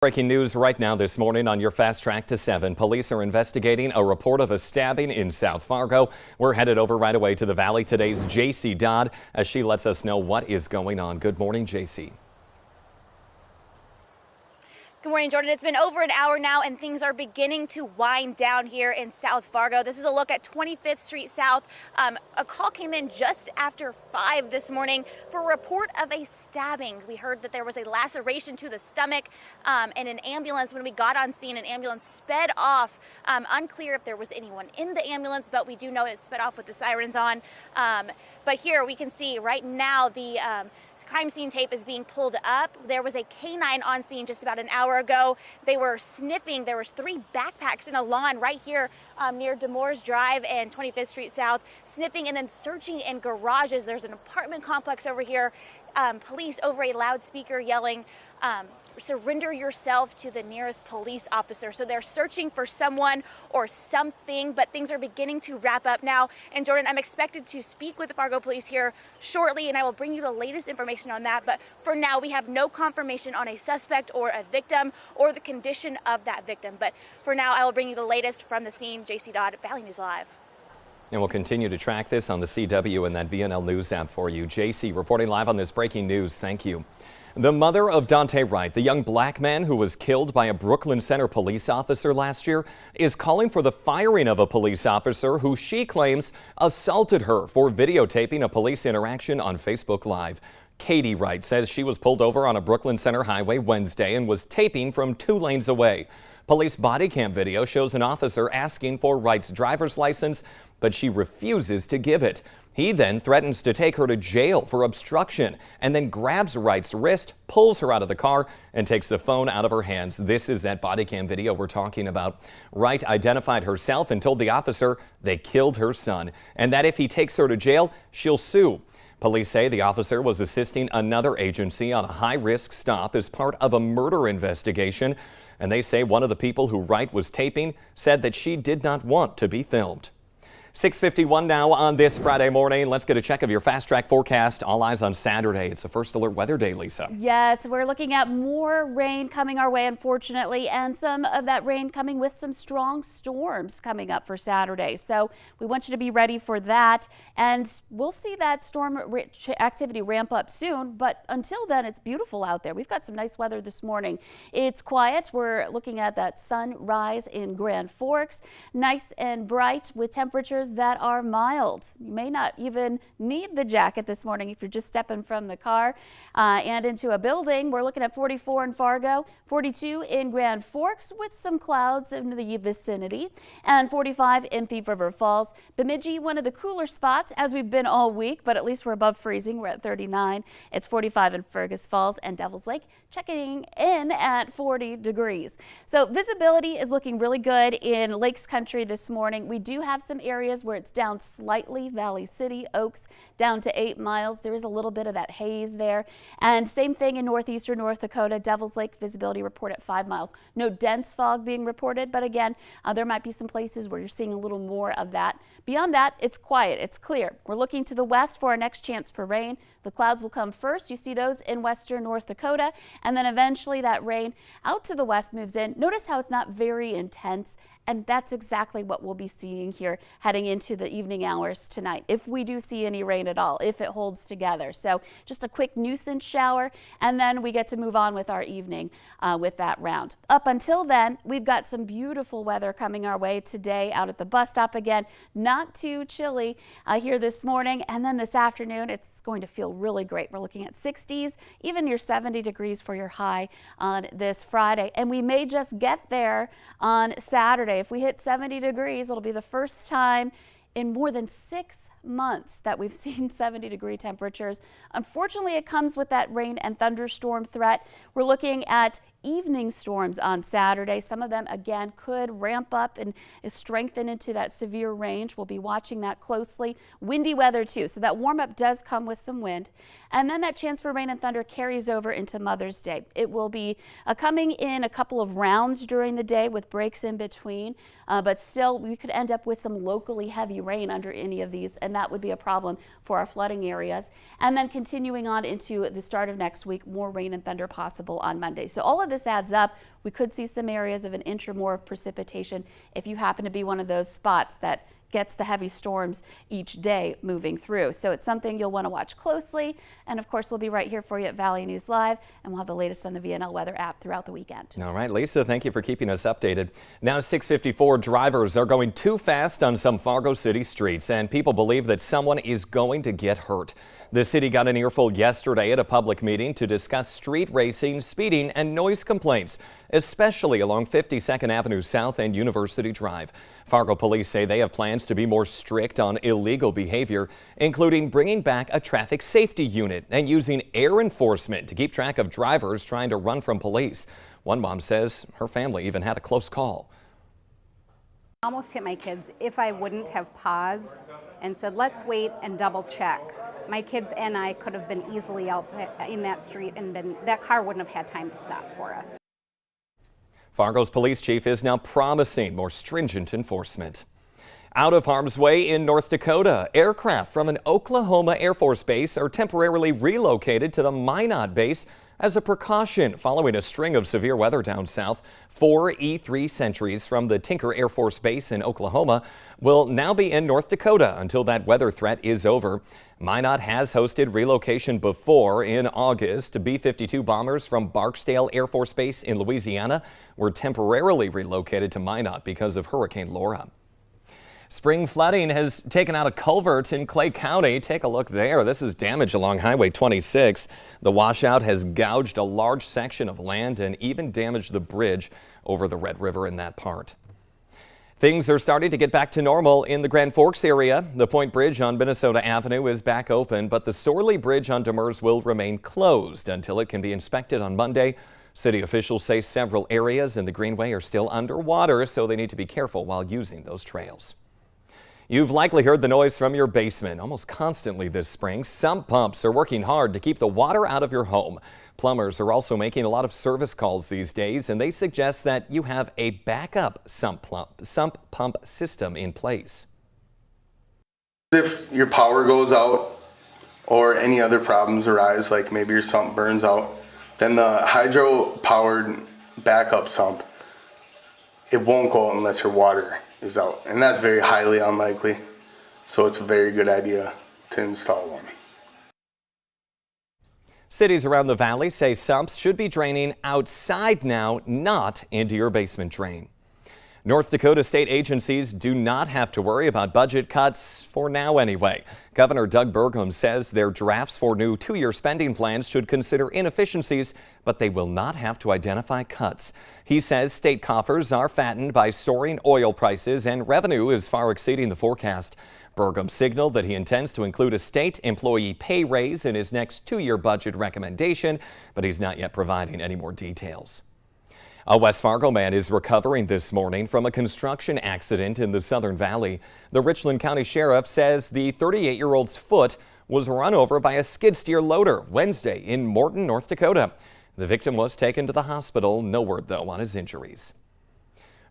Breaking news right now this morning on your Fast Track to 7. Police are investigating a report of a stabbing in South Fargo. We're headed over right away to the Valley Today's JC Dodd as she lets us know what is going on. Good morning, JC. Good morning, Jordan. It's been over an hour now and things are beginning to wind down here in South Fargo. This is a look at 25th Street South. A call came in just after 5 this morning for a report of a stabbing. We heard that there was a laceration to the stomach and an ambulance. When we got on scene, an ambulance sped off. Unclear if there was anyone in the ambulance, but we do know it sped off with the sirens on. But here we can see right now the crime scene tape is being pulled up. There was a canine on scene just about an hour ago. They were sniffing. There was 3 backpacks in a lawn right here near Demores Drive and 25th Street South, sniffing and then searching in garages. There's an apartment complex over here. Police over a loudspeaker yelling, surrender yourself to the nearest police officer. So they're searching for someone or something, but things are beginning to wrap up now. And Jordan, I'm expected to speak with the Fargo police here shortly, and I will bring you the latest information on that. But for now, we have no confirmation on a suspect or a victim or the condition of that victim. But for now, I will bring you the latest from the scene. JC Dodd, Valley News Live. And we'll continue to track this on the CW and that VNL News app for you. JC reporting live on this breaking news. Thank you. The mother of Daunte Wright, the young black man who was killed by a Brooklyn Center police officer last year, is calling for the firing of a police officer who she claims assaulted her for videotaping a police interaction on Facebook Live. Katie Wright says she was pulled over on a Brooklyn Center highway Wednesday and was taping from 2 lanes away. Police body cam video shows an officer asking for Wright's driver's license, but she refuses to give it. He then threatens to take her to jail for obstruction and then grabs Wright's wrist, pulls her out of the car, and takes the phone out of her hands. This is that body cam video we're talking about. Wright identified herself and told the officer they killed her son and that if he takes her to jail, she'll sue. Police say the officer was assisting another agency on a high-risk stop as part of a murder investigation. And they say one of the people who Wright was taping said that she did not want to be filmed. 6:51 now on this Friday morning. Let's get a check of your Fast Track forecast. All eyes on Saturday. It's a first alert weather day, Lisa. Yes, we're looking at more rain coming our way, unfortunately, and some of that rain coming with some strong storms coming up for Saturday. So we want you to be ready for that. And we'll see that storm activity ramp up soon. But until then, it's beautiful out there. We've got some nice weather this morning. It's quiet. We're looking at that sunrise in Grand Forks. Nice and bright with temperatures that are mild. You may not even need the jacket this morning if you're just stepping from the car and into a building. We're looking at 44 in Fargo, 42 in Grand Forks with some clouds in the vicinity, and 45 in Thief River Falls. Bemidji, one of the cooler spots as we've been all week, but at least we're above freezing. We're at 39. It's 45 in Fergus Falls, and Devil's Lake checking in at 40 degrees. So visibility is looking really good in Lakes Country this morning. We do have some areas where it's down slightly. Valley City, Oaks, down to 8 miles. There is a little bit of that haze there. And same thing in northeastern North Dakota. Devil's Lake visibility report at 5 miles. No dense fog being reported, but again, there might be some places where you're seeing a little more of that. Beyond that, it's quiet. It's clear. We're looking to the west for our next chance for rain. The clouds will come first. You see those in western North Dakota, and then eventually that rain out to the west moves in. Notice how it's not very intense. And that's exactly what we'll be seeing here heading into the evening hours tonight, if we do see any rain at all, if it holds together. So just a quick nuisance shower, and then we get to move on with our evening with that round. Up until then, we've got some beautiful weather coming our way today out at the bus stop again. Not too chilly here this morning, and then this afternoon, it's going to feel really great. We're looking at 60s, even near 70 degrees for your high on this Friday, and we may just get there on Saturday. If we hit 70 degrees, it'll be the first time in more than 6 months that we've seen 70-degree temperatures. Unfortunately, it comes with that rain and thunderstorm threat. We're looking at evening storms on Saturday. Some of them, again, could ramp up and strengthen into that severe range. We'll be watching that closely. Windy weather, too, so that warm-up does come with some wind. And then that chance for rain and thunder carries over into Mother's Day. It will be coming in a couple of rounds during the day with breaks in between, but still, we could end up with some locally heavy rain under any of these. And and that would be a problem for our flooding areas. And then continuing on into the start of next week, more rain and thunder possible on Monday. So all of this adds up. We could see some areas of an inch or more of precipitation if you happen to be one of those spots that gets the heavy storms each day moving through. So it's something you'll want to watch closely. And of course, we'll be right here for you at Valley News Live, and we'll have the latest on the VNL weather app throughout the weekend. All right, Lisa, thank you for keeping us updated. Now 6:54, drivers are going too fast on some Fargo City streets, and people believe that someone is going to get hurt. The city got an earful yesterday at a public meeting to discuss street racing, speeding, and noise complaints, especially along 52nd Avenue South and University Drive. Fargo police say they have plans to be more strict on illegal behavior, including bringing back a traffic safety unit and using air enforcement to keep track of drivers trying to run from police. One mom says her family even had a close call. Almost hit my kids if I wouldn't have paused and said, let's wait and double check. My kids and I could have been easily out in that street, and then that car wouldn't have had time to stop for us. Fargo's police chief is now promising more stringent enforcement. Out of harm's way in North Dakota, aircraft from an Oklahoma Air Force base are temporarily relocated to the Minot base as a precaution following a string of severe weather down south. 4 E-3 Sentries from the Tinker Air Force Base in Oklahoma will now be in North Dakota until that weather threat is over. Minot has hosted relocation before. In August, B-52 bombers from Barksdale Air Force Base in Louisiana were temporarily relocated to Minot because of Hurricane Laura. Spring flooding has taken out a culvert in Clay County. Take a look there. This is damage along Highway 26. The washout has gouged a large section of land and even damaged the bridge over the Red River in that part. Things are starting to get back to normal in the Grand Forks area. The Point Bridge on Minnesota Avenue is back open, but the Sorley Bridge on Demers will remain closed until it can be inspected on Monday. City officials say several areas in the Greenway are still underwater, so they need to be careful while using those trails. You've likely heard the noise from your basement almost constantly this spring. Sump pumps are working hard to keep the water out of your home. Plumbers are also making a lot of service calls these days, and they suggest that you have a backup sump pump system in place. If your power goes out or any other problems arise, like maybe your sump burns out, then the hydro-powered backup sump, it won't go out unless your water is out, and that's very highly unlikely, so it's a very good idea to install one. Cities around the valley say sumps should be draining outside now, not into your basement drain. North Dakota state agencies do not have to worry about budget cuts for now anyway. Governor Doug Burgum says their drafts for new 2-year spending plans should consider inefficiencies, but they will not have to identify cuts. He says state coffers are fattened by soaring oil prices and revenue is far exceeding the forecast. Burgum signaled that he intends to include a state employee pay raise in his next 2-year budget recommendation, but he's not yet providing any more details. A West Fargo man is recovering this morning from a construction accident in the Southern Valley. The Richland County Sheriff says the 38-year-old's foot was run over by a skid steer loader Wednesday in Morton, North Dakota. The victim was taken to the hospital. No word, though, on his injuries.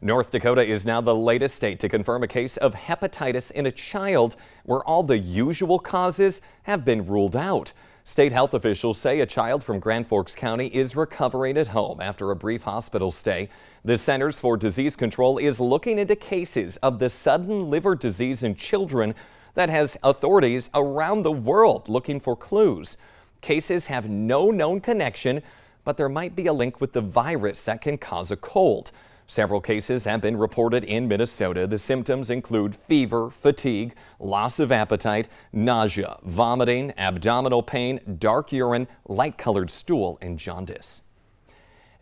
North Dakota is now the latest state to confirm a case of hepatitis in a child where all the usual causes have been ruled out. State health officials say a child from Grand Forks County is recovering at home after a brief hospital stay. The Centers for Disease Control is looking into cases of the sudden liver disease in children that has authorities around the world looking for clues. Cases have no known connection, but there might be a link with the virus that can cause a cold. Several cases have been reported in Minnesota. The symptoms include fever, fatigue, loss of appetite, nausea, vomiting, abdominal pain, dark urine, light-colored stool, and jaundice.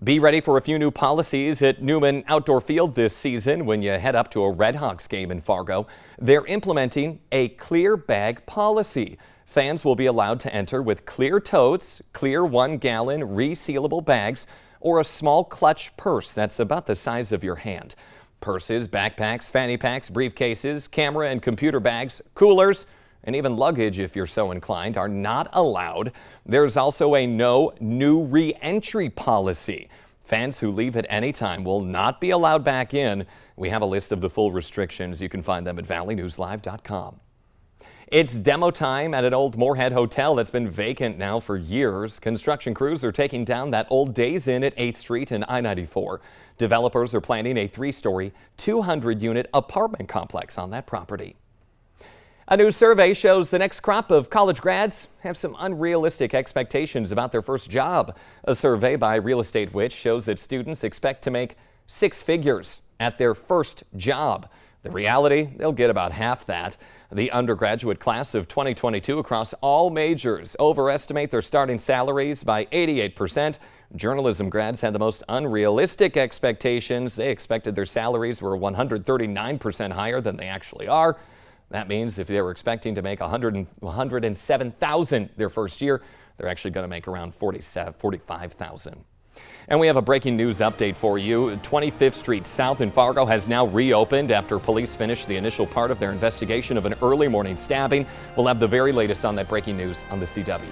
Be ready for a few new policies at Newman Outdoor Field this season when you head up to a Redhawks game in Fargo. They're implementing a clear bag policy. Fans will be allowed to enter with clear totes, clear 1-gallon resealable bags, or a small clutch purse that's about the size of your hand. Purses, backpacks, fanny packs, briefcases, camera and computer bags, coolers, and even luggage, if you're so inclined, are not allowed. There's also a no new re-entry policy. Fans who leave at any time will not be allowed back in. We have a list of the full restrictions. You can find them at valleynewslive.com. It's demo time at an old Moorhead hotel that's been vacant now for years. Construction crews are taking down that old Days Inn at 8th Street and I-94. Developers are planning a 3-story, 200-unit apartment complex on that property. A new survey shows the next crop of college grads have some unrealistic expectations about their first job. A survey by Real Estate Witch shows that students expect to make 6 figures at their first job. The reality, they'll get about half that. The undergraduate class of 2022 across all majors overestimate their starting salaries by 88%. Journalism grads had the most unrealistic expectations. They expected their salaries were 139% higher than they actually are. That means if they were expecting to make $107,000 their first year, they're actually going to make around $45,000. And we have a breaking news update for you. 25th Street South in Fargo has now reopened after police finished the initial part of their investigation of an early morning stabbing. We'll have the very latest on that breaking news on the CW.